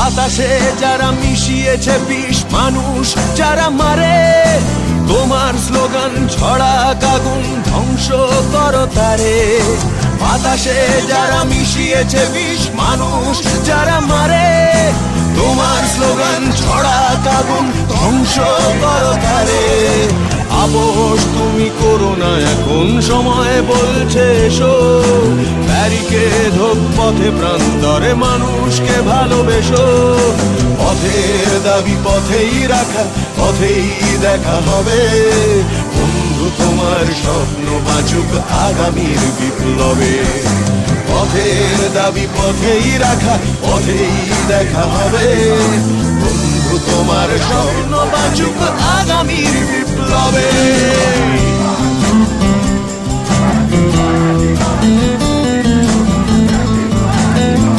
বাতাসে যারা মিশিয়েছে বিষ, মানুষ যারা মারে, তোমার স্লোগান ছড়া আগুন ধ্বংস করো তারে। বাতাসে যারা মিশিয়েছে বিষ, মানুষ যারা মারে, তোমার স্লোগান ছড়া আগুন ধ্বংস করো তারে। আপোষ তুমি করো না, এখন সময় বলছে এসো, ব্যারিকেড হোক পথে প্রান্তরে, মানুষকে ভালোবেসো। পথের দাবি পথেই রাখা, পথেই দেখা হবে। বন্ধু তোমার স্বপ্ন বাঁচুক আগামীর বিপ্লবে। পথের দাবি পথেই রাখা, পথেই দেখা হবে। বন্ধু তোমার স্বপ্ন বাঁচুক আগামীর বিপ্লবে।